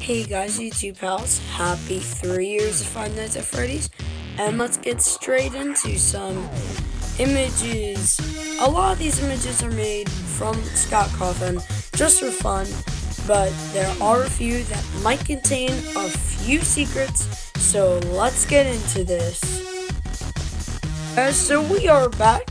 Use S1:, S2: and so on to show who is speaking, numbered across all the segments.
S1: Hey guys, YouTube pals, happy 3 years of Five Nights at Freddy's, and let's get straight into some images. A lot of these images are made from Scott Coffin, just for fun, but there are a few that might contain a few secrets, so let's get into this. So we are back,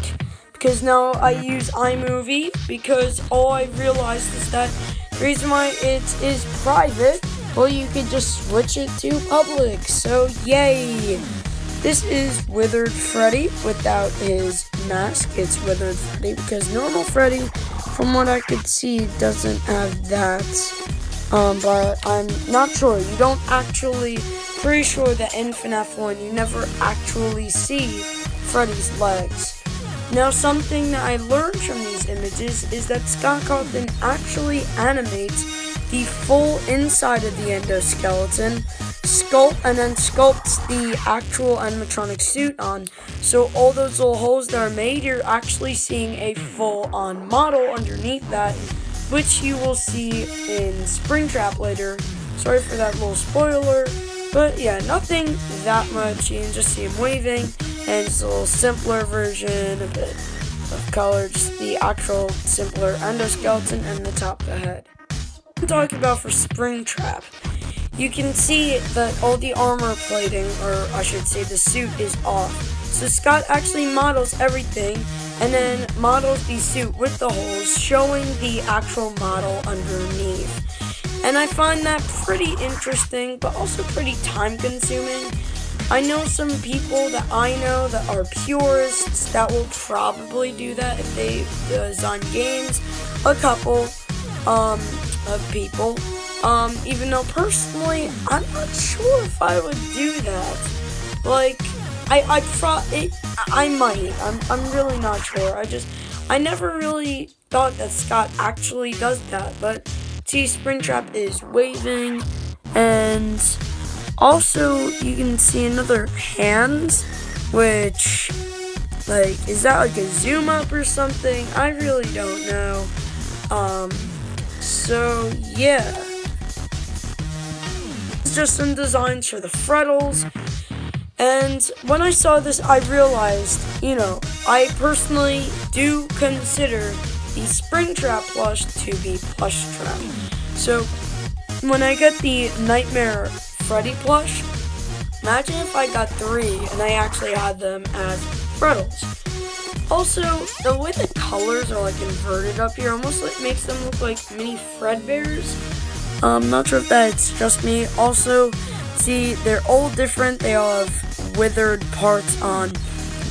S1: because now I use iMovie, because all I realized is that the reason why it is private, well, you could just switch it to public, so yay! This is Withered Freddy without his mask. It's Withered Freddy because normal Freddy, from what I could see, doesn't have that. But I'm not sure. You don't actually, pretty sure that in FNAF 1, you never actually see Freddy's legs. Now, something that I learned from these images is that Scott Coffin actually animates the full inside of the endoskeleton, and then sculpts the actual animatronic suit on. So all those little holes that are made, you're actually seeing a full-on model underneath that, which you will see in Springtrap later. Sorry for that little spoiler, but yeah, nothing that much. You can just see him waving, and it's a little simpler version, a bit of color, just the actual simpler endoskeleton and the top of the head. I'm talking about for Springtrap, you can see that all the armor plating, or I should say the suit, is off. So Scott actually models everything, and then models the suit with the holes, showing the actual model underneath. And I find that pretty interesting, but also pretty time consuming. I know some people that I know that are purists that will probably do that if they design games. A couple of people. Even though personally, I'm not sure if I would do that. Like, I might. I'm really not sure. I never really thought that Scott actually does that. But see, Springtrap is waving, and also you can see another hand, which, like, is that like a zoom up or something? I really don't know. So yeah, it's just some designs for the Freddles, and when I saw this, I realized, I personally do consider the Springtrap plush to be plush trap. So when I get the Nightmare Freddy plush, imagine if I got 3 and I actually had them as Freddles. Also, the way the colors are like inverted up here almost like makes them look like mini Fredbears. I'm not sure if that's just me. Also, see, they're all different. They all have withered parts on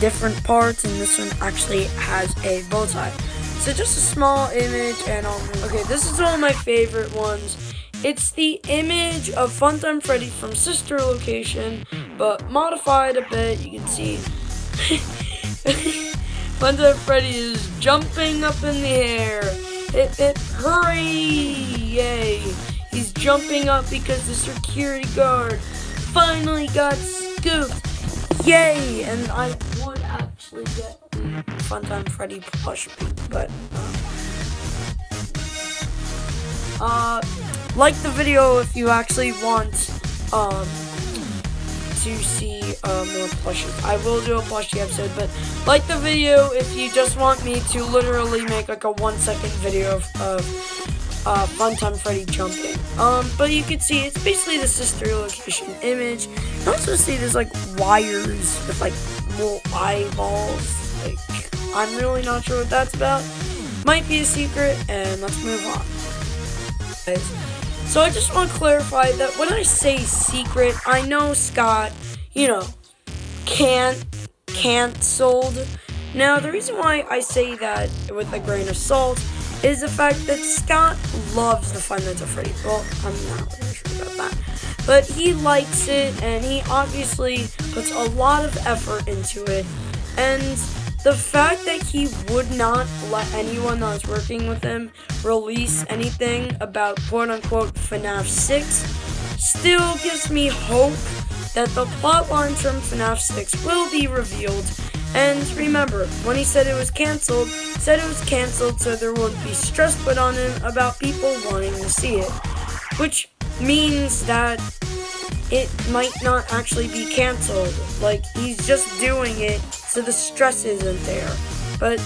S1: different parts, and this one actually has a bow tie. So just a small image, and okay, this is one of my favorite ones. It's the image of Funtime Freddy from Sister Location, but modified a bit. You can see Funtime Freddy is jumping up in the air. Hip hip hooray! Yay! He's jumping up because the security guard finally got scooped. Yay! And I would actually get the Funtime Freddy plush, but like the video if you actually want to see more plushes. I will do a plushie episode, but like the video if you just want me to literally make like a 1-second video of Funtime Freddy jumping. But you can see it's basically the Sister Location image. You also see there's like wires with like little eyeballs. Like, I'm really not sure what that's about. Might be a secret, and let's move on. So I just want to clarify that when I say secret, I know Scott, canceled. Now, the reason why I say that with a grain of salt is the fact that Scott loves the Five Nights at Freddy. Well, I'm not really sure about that. But he likes it, and he obviously puts a lot of effort into it. And the fact that he would not let anyone that was working with him release anything about quote-unquote FNAF 6 still gives me hope that the plot lines from FNAF 6 will be revealed. And remember, when he said it was canceled, so there wouldn't be stress put on him about people wanting to see it. Which means that it might not actually be canceled. Like, he's just doing it so the stress isn't there. But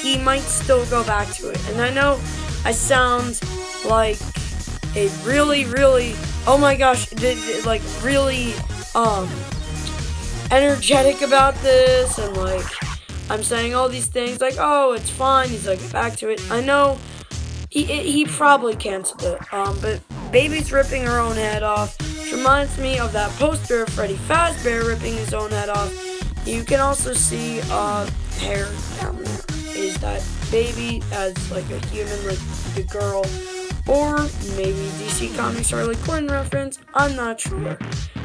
S1: he might still go back to it. And I know I sound like a really, oh my gosh, like really, energetic about this, and like, I'm saying all these things like, oh, it's fine, he's like, back to it. I know he probably canceled it, but Baby's ripping her own head off, which reminds me of that poster of Freddy Fazbear ripping his own head off. You can also see, hair down there. Is that Baby as like a human, like the girl, or maybe DC Comics Harley Quinn reference? I'm not sure.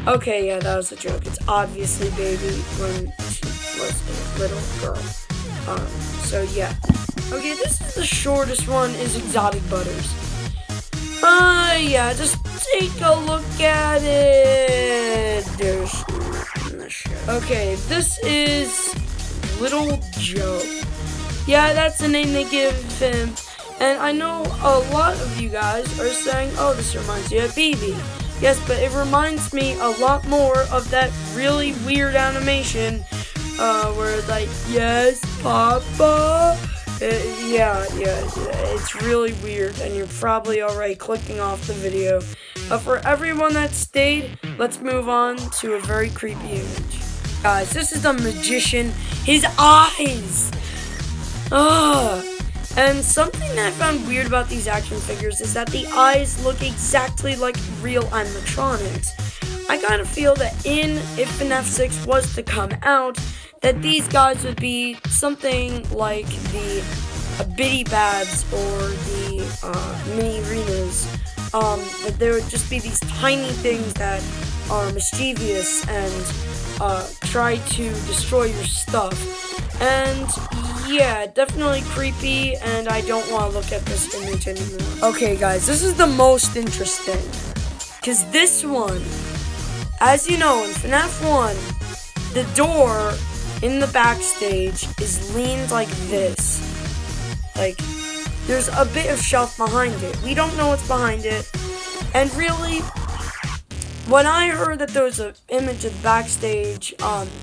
S1: Okay, yeah, that was a joke. It's obviously Baby when she was a little girl. So yeah. Okay, this is the shortest one, is Exotic Butters. Yeah, just take a look at it. There's nothing in the show. Okay, this is Little Joe. Yeah, that's the name they give him. And I know a lot of you guys are saying, oh, this reminds you of BB. Yes, but it reminds me a lot more of that really weird animation where it's like, yes, Papa. Yeah, it's really weird, and you're probably already clicking off the video. But for everyone that stayed, let's move on to a very creepy image. Guys, this is the magician. His eyes! And something that I found weird about these action figures is that the eyes look exactly like real animatronics. I kind of feel that if FNAF 6 was to come out, that these guys would be something like the Biddy Babs or the Mini Arenas. That there would just be these tiny things that are mischievous and try to destroy your stuff. And yeah, definitely creepy, and I don't want to look at this image anymore. Okay guys, this is the most interesting, because this one, as you know, in FNAF 1, the door in the backstage is leaned like this. Like, there's a bit of shelf behind it. We don't know what's behind it, and really, when I heard that there was an image of the backstage,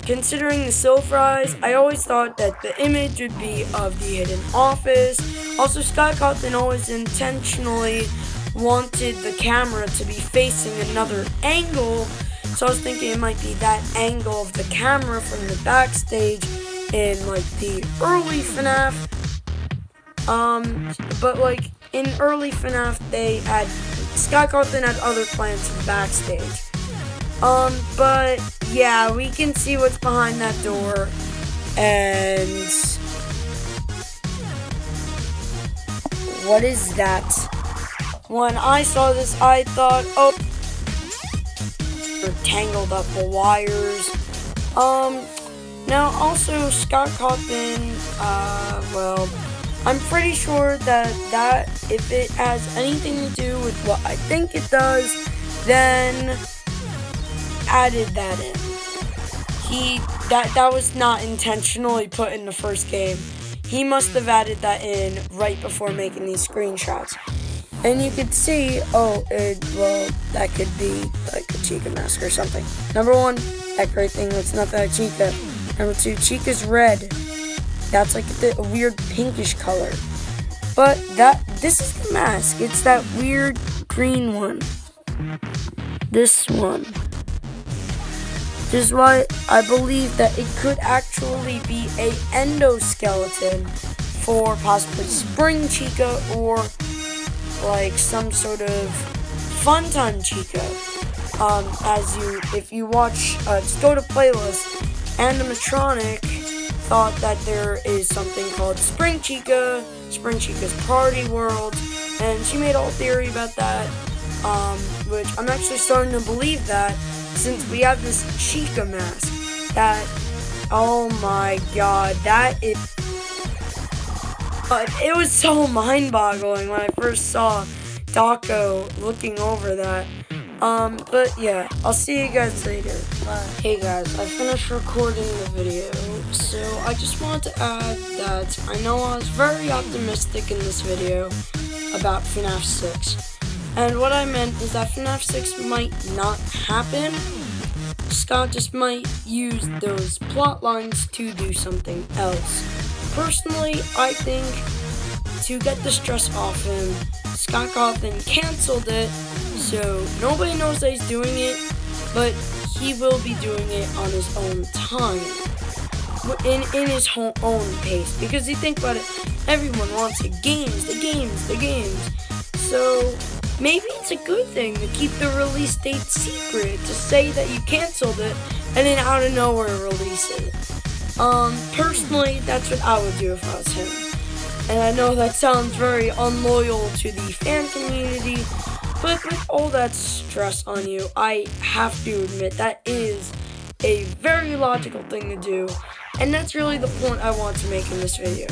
S1: considering the silver eyes, I always thought that the image would be of the hidden office. Also, Scott Cawthon always intentionally wanted the camera to be facing another angle, so I was thinking it might be that angle of the camera from the backstage in, like, the early FNAF. But, like, in early FNAF, Scott Cawthon had other plans for the backstage. But yeah, we can see what's behind that door, and what is that? When I saw this, I thought, oh, they're tangled up the wires. Now also Scott Cawthon, well, I'm pretty sure that if it has anything to do with what I think it does, then added that in. That was not intentionally put in the first game. He must have added that in right before making these screenshots. And you could see, well, that could be like a Chica mask or something. Number one, that great thing looks nothing like Chica. Number two, Chica's red. That's like a weird pinkish color. But this is the mask. It's that weird green one. This one. Which is why I believe that it could actually be a endoskeleton for possibly Spring Chica or like some sort of Funtime Chica. If you watch, just go to playlist, Animatronic thought that there is something called Spring Chica, Spring Chica's Party World, and she made a whole theory about that, which I'm actually starting to believe that, since we have this Chica mask, that, oh my god, it was so mind-boggling when I first saw Daco looking over that. But yeah, I'll see you guys later. Bye. Hey guys, I finished recording the video, so I just wanted to add that I know I was very optimistic in this video about FNAF 6. And what I meant is that FNAF 6 might not happen. Scott just might use those plot lines to do something else. Personally, I think to get the stress off him, Scott Cawthon canceled it, so nobody knows that he's doing it, but he will be doing it on his own time, in his own pace. Because you think about it, everyone wants the games. So maybe it's a good thing to keep the release date secret, to say that you canceled it and then out of nowhere release it. Personally, that's what I would do if I was him. And I know that sounds very unloyal to the fan community, but with all that stress on you, I have to admit that is a very logical thing to do, and that's really the point I want to make in this video.